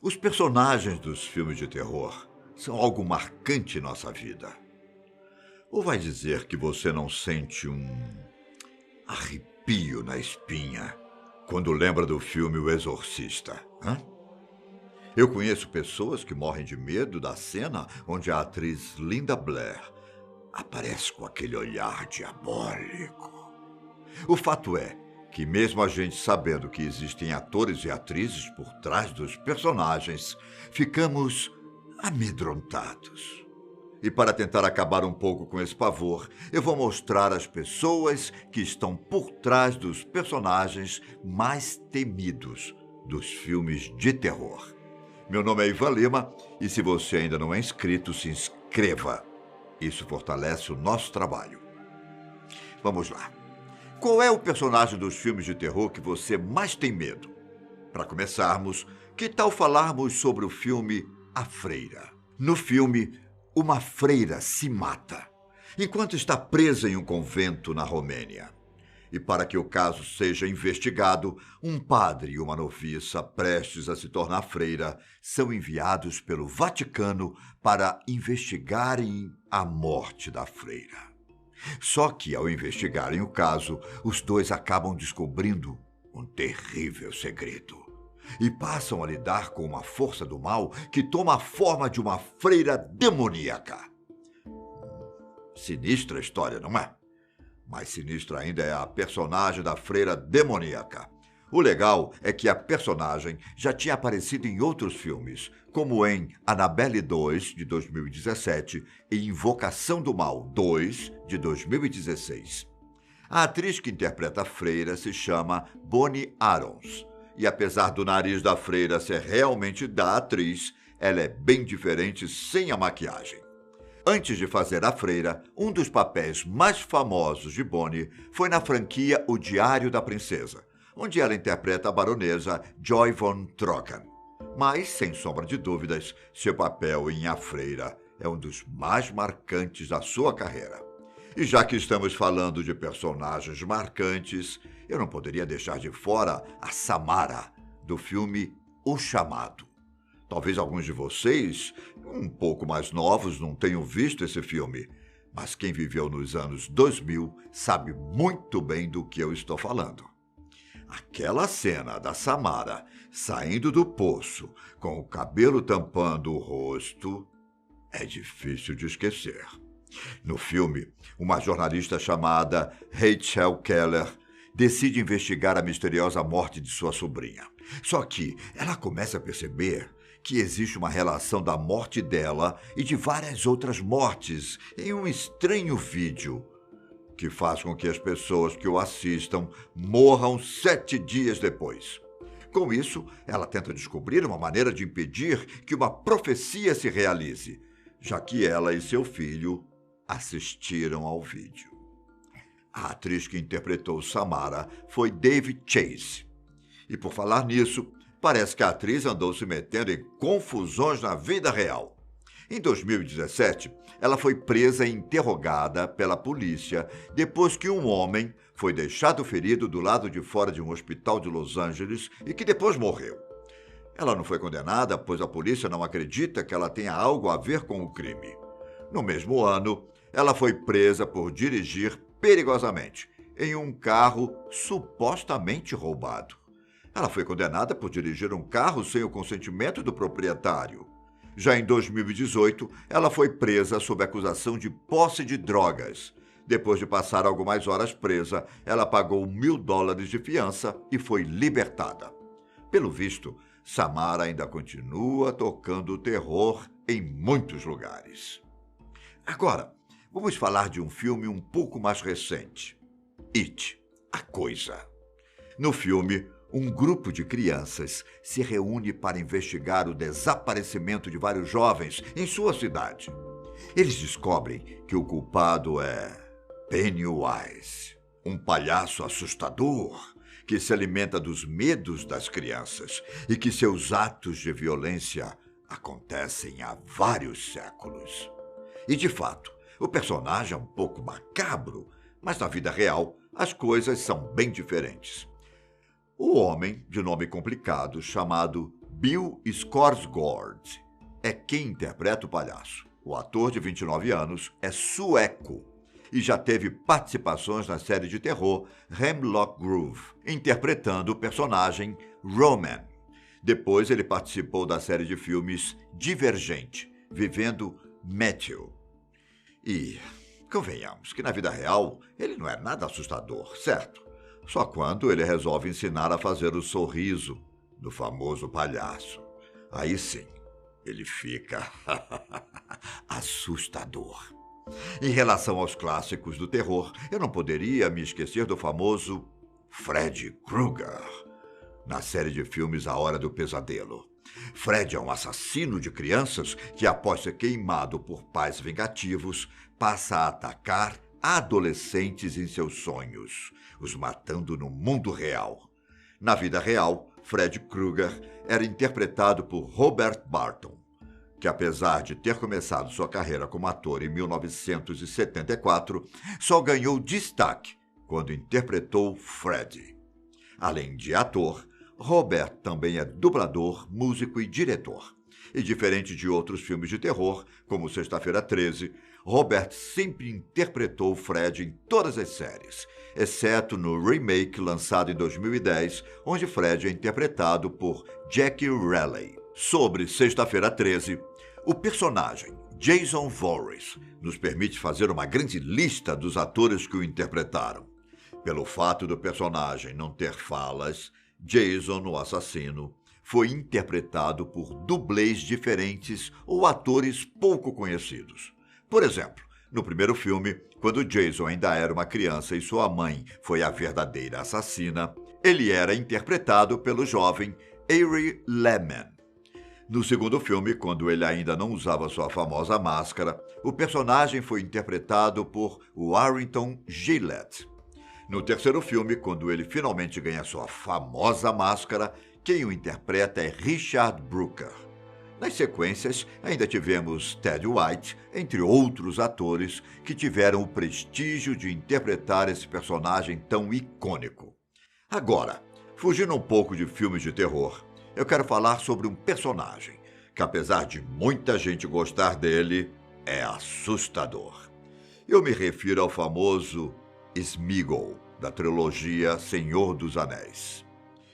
Os personagens dos filmes de terror são algo marcante em nossa vida. Ou vai dizer que você não sente um arrepio na espinha quando lembra do filme O Exorcista, hã? Eu conheço pessoas que morrem de medo da cena onde a atriz Linda Blair aparece com aquele olhar diabólico. O fato é que, mesmo a gente sabendo que existem atores e atrizes por trás dos personagens, ficamos amedrontados. E para tentar acabar um pouco com esse pavor, eu vou mostrar as pessoas que estão por trás dos personagens mais temidos dos filmes de terror. Meu nome é Ivan Lima e se você ainda não é inscrito, se inscreva. Isso fortalece o nosso trabalho. Vamos lá. Qual é o personagem dos filmes de terror que você mais tem medo? Para começarmos, que tal falarmos sobre o filme A Freira? No filme, uma freira se mata enquanto está presa em um convento na Romênia. E para que o caso seja investigado, um padre e uma noviça prestes a se tornar freira são enviados pelo Vaticano para investigarem a morte da freira. Só que, ao investigarem o caso, os dois acabam descobrindo um terrível segredo e passam a lidar com uma força do mal que toma a forma de uma freira demoníaca. Sinistra história, não é? Mais sinistra ainda é a personagem da freira demoníaca. O legal é que a personagem já tinha aparecido em outros filmes, como em Annabelle 2, de 2017, e Invocação do Mal 2, de 2016. A atriz que interpreta a freira se chama Bonnie Arons, e apesar do nariz da freira ser realmente da atriz, ela é bem diferente sem a maquiagem. Antes de fazer a freira, um dos papéis mais famosos de Bonnie foi na franquia O Diário da Princesa, onde ela interpreta a baronesa Joy von Trocken. Mas, sem sombra de dúvidas, seu papel em A Freira é um dos mais marcantes da sua carreira. E já que estamos falando de personagens marcantes, eu não poderia deixar de fora a Samara, do filme O Chamado. Talvez alguns de vocês, um pouco mais novos, não tenham visto esse filme, mas quem viveu nos anos 2000 sabe muito bem do que eu estou falando. Aquela cena da Samara saindo do poço com o cabelo tampando o rosto é difícil de esquecer. No filme, uma jornalista chamada Rachel Keller decide investigar a misteriosa morte de sua sobrinha. Só que ela começa a perceber que existe uma relação da morte dela e de várias outras mortes em um estranho vídeo que faz com que as pessoas que o assistam morram 7 dias depois. Com isso, ela tenta descobrir uma maneira de impedir que uma profecia se realize, já que ela e seu filho assistiram ao vídeo. A atriz que interpretou Samara foi David Chase. E por falar nisso, parece que a atriz andou se metendo em confusões na vida real. Em 2017, ela foi presa e interrogada pela polícia depois que um homem foi deixado ferido do lado de fora de um hospital de Los Angeles e que depois morreu. Ela não foi condenada, pois a polícia não acredita que ela tenha algo a ver com o crime. No mesmo ano, ela foi presa por dirigir perigosamente em um carro supostamente roubado. Ela foi condenada por dirigir um carro sem o consentimento do proprietário. Já em 2018, ela foi presa sob acusação de posse de drogas. Depois de passar algumas horas presa, ela pagou $1.000 de fiança e foi libertada. Pelo visto, Samara ainda continua tocando terror em muitos lugares. Agora, vamos falar de um filme um pouco mais recente. It, a Coisa. No filme, um grupo de crianças se reúne para investigar o desaparecimento de vários jovens em sua cidade. Eles descobrem que o culpado é Pennywise, um palhaço assustador que se alimenta dos medos das crianças e que seus atos de violência acontecem há vários séculos. E, de fato, o personagem é um pouco macabro, mas na vida real as coisas são bem diferentes. O homem, de nome complicado, chamado Bill Skarsgård é quem interpreta o palhaço. O ator de 29 anos é sueco e já teve participações na série de terror Hemlock Grove, interpretando o personagem Roman. Depois ele participou da série de filmes Divergente, vivendo Matthew. E convenhamos que na vida real ele não é nada assustador, certo? Só quando ele resolve ensinar a fazer o sorriso do famoso palhaço. Aí sim, ele fica assustador. Em relação aos clássicos do terror, eu não poderia me esquecer do famoso Freddy Krueger, na série de filmes A Hora do Pesadelo. Fred é um assassino de crianças que, após ser queimado por pais vingativos, passa a atacar adolescentes em seus sonhos, os matando no mundo real. Na vida real, Fred Krueger era interpretado por Robert Barton, que apesar de ter começado sua carreira como ator em 1974, só ganhou destaque quando interpretou Freddy. Além de ator, Robert também é dublador, músico e diretor. E diferente de outros filmes de terror, como Sexta-feira 13, Robert sempre interpretou Fred em todas as séries, exceto no remake lançado em 2010, onde Fred é interpretado por Jackie Raleigh. Sobre Sexta-feira 13, o personagem Jason Voorhees nos permite fazer uma grande lista dos atores que o interpretaram. Pelo fato do personagem não ter falas, Jason, o assassino, foi interpretado por dublês diferentes ou atores pouco conhecidos. Por exemplo, no primeiro filme, quando Jason ainda era uma criança e sua mãe foi a verdadeira assassina, ele era interpretado pelo jovem Ari Lehman. No segundo filme, quando ele ainda não usava sua famosa máscara, o personagem foi interpretado por Warrington Gillette. No terceiro filme, quando ele finalmente ganha sua famosa máscara, quem o interpreta é Richard Brooker. Nas sequências, ainda tivemos Ted White, entre outros atores que tiveram o prestígio de interpretar esse personagem tão icônico. Agora, fugindo um pouco de filmes de terror, eu quero falar sobre um personagem que, apesar de muita gente gostar dele, é assustador. Eu me refiro ao famoso Sméagol, da trilogia Senhor dos Anéis.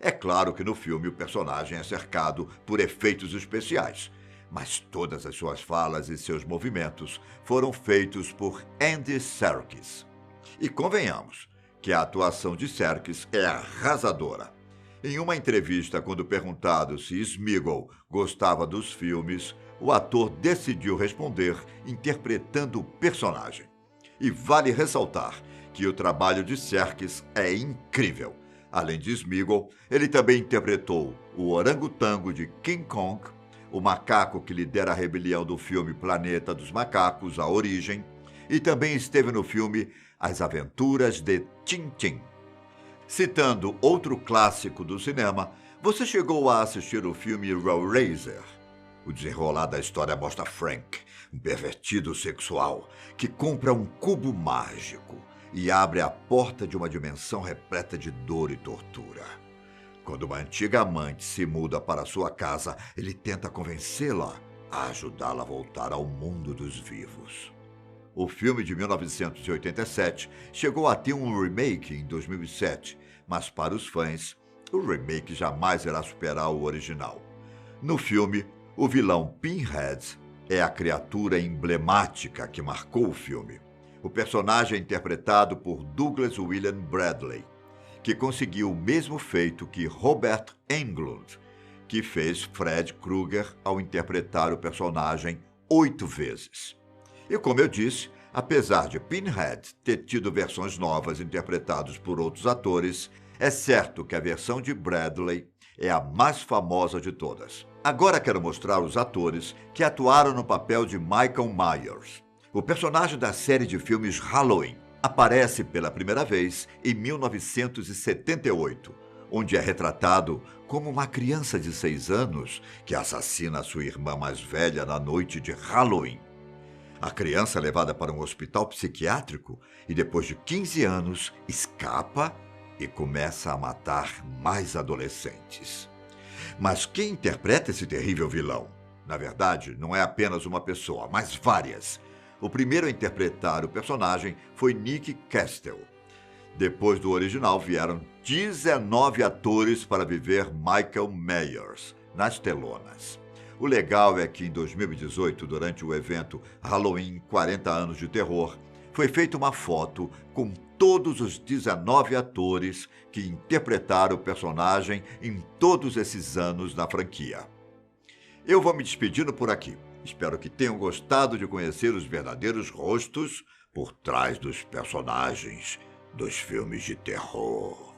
É claro que no filme o personagem é cercado por efeitos especiais, mas todas as suas falas e seus movimentos foram feitos por Andy Serkis. E convenhamos que a atuação de Serkis é arrasadora. Em uma entrevista, quando perguntado se Sméagol gostava dos filmes, o ator decidiu responder interpretando o personagem. E vale ressaltar que o trabalho de Serkis é incrível. Além de Sméagol, ele também interpretou o orangotango de King Kong, o macaco que lidera a rebelião do filme Planeta dos Macacos, A Origem, e também esteve no filme As Aventuras de Tintin. Citando outro clássico do cinema, você chegou a assistir o filme Hellraiser? O desenrolar da história mostra Frank, um pervertido sexual, que compra um cubo mágico e abre a porta de uma dimensão repleta de dor e tortura. Quando uma antiga amante se muda para sua casa, ele tenta convencê-la a ajudá-la a voltar ao mundo dos vivos. O filme de 1987 chegou a ter um remake em 2007, mas para os fãs, o remake jamais irá superar o original. No filme, o vilão Pinhead é a criatura emblemática que marcou o filme. O personagem é interpretado por Douglas William Bradley, que conseguiu o mesmo feito que Robert Englund, que fez Fred Krueger ao interpretar o personagem 8 vezes. E como eu disse, apesar de Pinhead ter tido versões novas interpretadas por outros atores, é certo que a versão de Bradley é a mais famosa de todas. Agora quero mostrar os atores que atuaram no papel de Michael Myers. O personagem da série de filmes Halloween aparece pela primeira vez em 1978, onde é retratado como uma criança de 6 anos que assassina sua irmã mais velha na noite de Halloween. A criança é levada para um hospital psiquiátrico e, depois de 15 anos, escapa e começa a matar mais adolescentes. Mas quem interpreta esse terrível vilão? Na verdade, não é apenas uma pessoa, mas várias. O primeiro a interpretar o personagem foi Nick Castle. Depois do original, vieram 19 atores para viver Michael Myers nas telonas. O legal é que em 2018, durante o evento Halloween 40 anos de terror, foi feita uma foto com todos os 19 atores que interpretaram o personagem em todos esses anos na franquia. Eu vou me despedindo por aqui. Espero que tenham gostado de conhecer os verdadeiros rostos por trás dos personagens dos filmes de terror.